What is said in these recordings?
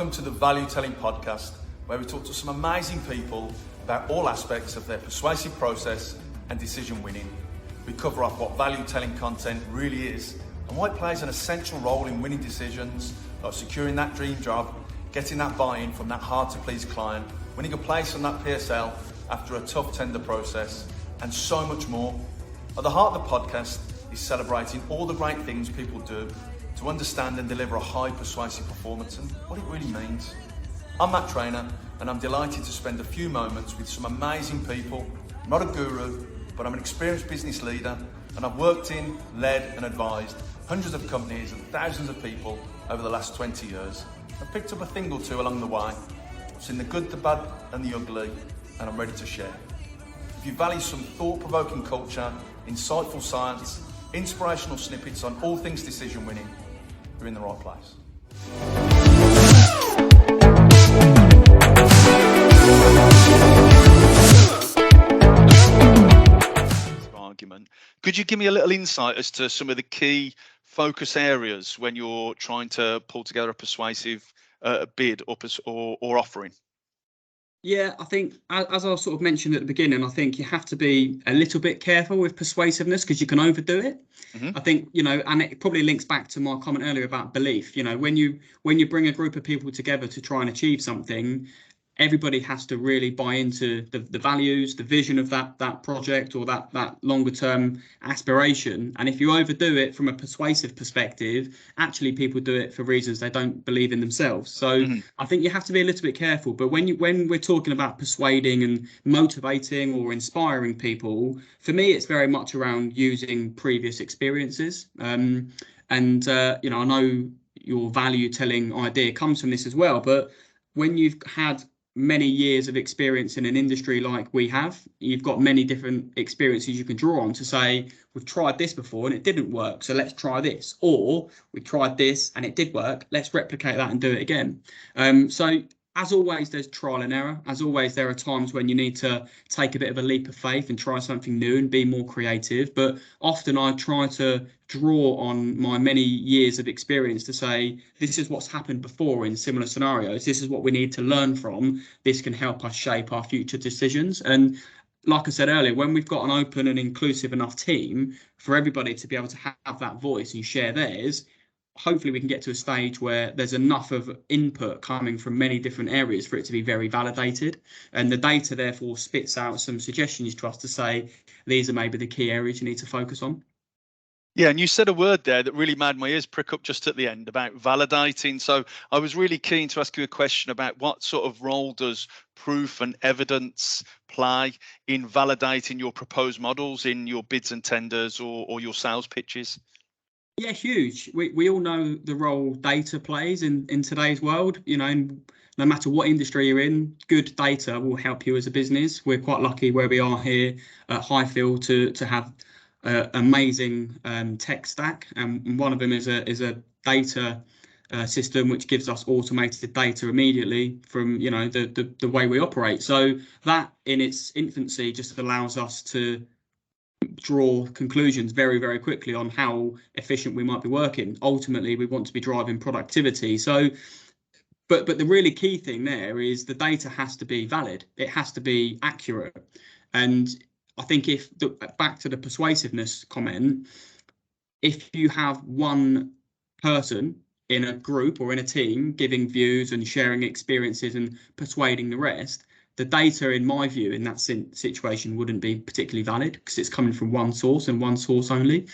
welcome to the Value Telling Podcast, where we talk to some amazing people about all aspects of their persuasive process and decision winning. We cover off what value telling content really is and why it plays an essential role in winning decisions, like securing that dream job, getting that buy-in from that hard-to-please client, winning a place on that PSL after a tough tender process, and so much more. At the heart of the podcast is celebrating all the great things people do to understand and deliver a high persuasive performance and what it really means. I'm Matt Trainer, and I'm delighted to spend a few moments with some amazing people. I'm not a guru, but I'm an experienced business leader, and I've worked in, led and advised hundreds of companies and thousands of people over the last 20 years. I've picked up a thing or two along the way. I've seen the good, the bad and the ugly, and I'm ready to share. If you value some thought-provoking culture, insightful science, inspirational snippets on all things decision winning, you're in the right place. Argument. Could you give me a little insight as to some of the key focus areas when you're trying to pull together a persuasive bid or offering? Yeah, I think as I sort of mentioned at the beginning, I think you have to be a little bit careful with persuasiveness because you can overdo it. I think, and it probably links back to my comment earlier about belief. When you bring a group of people together to try and achieve something, everybody has to really buy into the values, the vision of that project or that longer term aspiration. And if you overdo it from a persuasive perspective, actually people do it for reasons they don't believe in themselves. So I think you have to be a little bit careful. But when we're talking about persuading and motivating or inspiring people, for me, it's very much around using previous experiences. I know your value telling idea comes from this as well. But when you've had many years of experience in an industry like we have, you've got many different experiences you can draw on to say, we've tried this before and it didn't work, so let's try this. Or we tried this and it did work, let's replicate that and do it again. So as always, there's trial and error. As always, there are times when you need to take a bit of a leap of faith and try something new and be more creative. But often I try to draw on my many years of experience to say, this is what's happened before in similar scenarios. This is what we need to learn from. This can help us shape our future decisions. And like I said earlier, when we've got an open and inclusive enough team for everybody to be able to have that voice and share theirs, hopefully we can get to a stage where there's enough of input coming from many different areas for it to be very validated. And the data therefore spits out some suggestions to us to say, these are maybe the key areas you need to focus on. Yeah, and you said a word there that really made my ears prick up just at the end about validating. So I was really keen to ask you a question about what sort of role does proof and evidence play in validating your proposed models in your bids and tenders or your sales pitches? Yeah, huge. We all know the role data plays in today's world. No matter what industry you're in, good data will help you as a business. We're quite lucky where we are here at Highfield to have amazing tech stack, and one of them is a data system which gives us automated data immediately from the way we operate. So that in its infancy just allows us to draw conclusions very, very quickly on how efficient we might be working. Ultimately, we want to be driving productivity. So, but the really key thing there is the data has to be valid. It has to be accurate. And I think back to the persuasiveness comment, if you have one person in a group or in a team giving views and sharing experiences and persuading the rest, the data, in my view, in that situation wouldn't be particularly valid because it's coming from one source and one source only.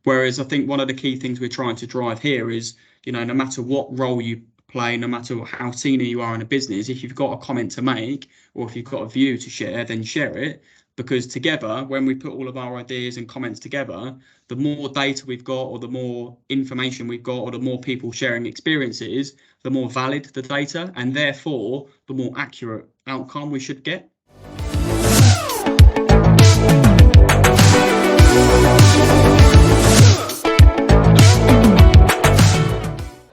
Whereas I think one of the key things we're trying to drive here is, no matter what role you play, no matter how senior you are in a business, if you've got a comment to make or if you've got a view to share, then share it. Because together, when we put all of our ideas and comments together, the more data we've got or the more information we've got or the more people sharing experiences, the more valid the data and therefore the more accurate outcome we should get.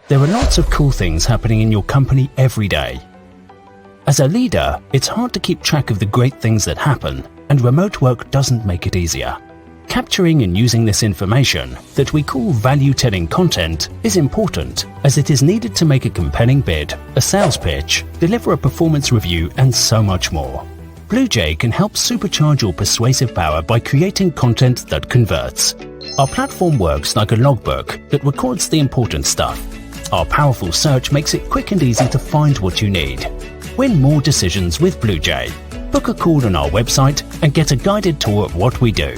There are lots of cool things happening in your company every day. As a leader, it's hard to keep track of the great things that happen, and remote work doesn't make it easier. Capturing and using this information that we call value-telling content is important, as it is needed to make a compelling bid, a sales pitch, deliver a performance review, and so much more. Blu-J can help supercharge your persuasive power by creating content that converts. Our platform works like a logbook that records the important stuff. Our powerful search makes it quick and easy to find what you need. Win more decisions with Blu-J. Book a call on our website and get a guided tour of what we do.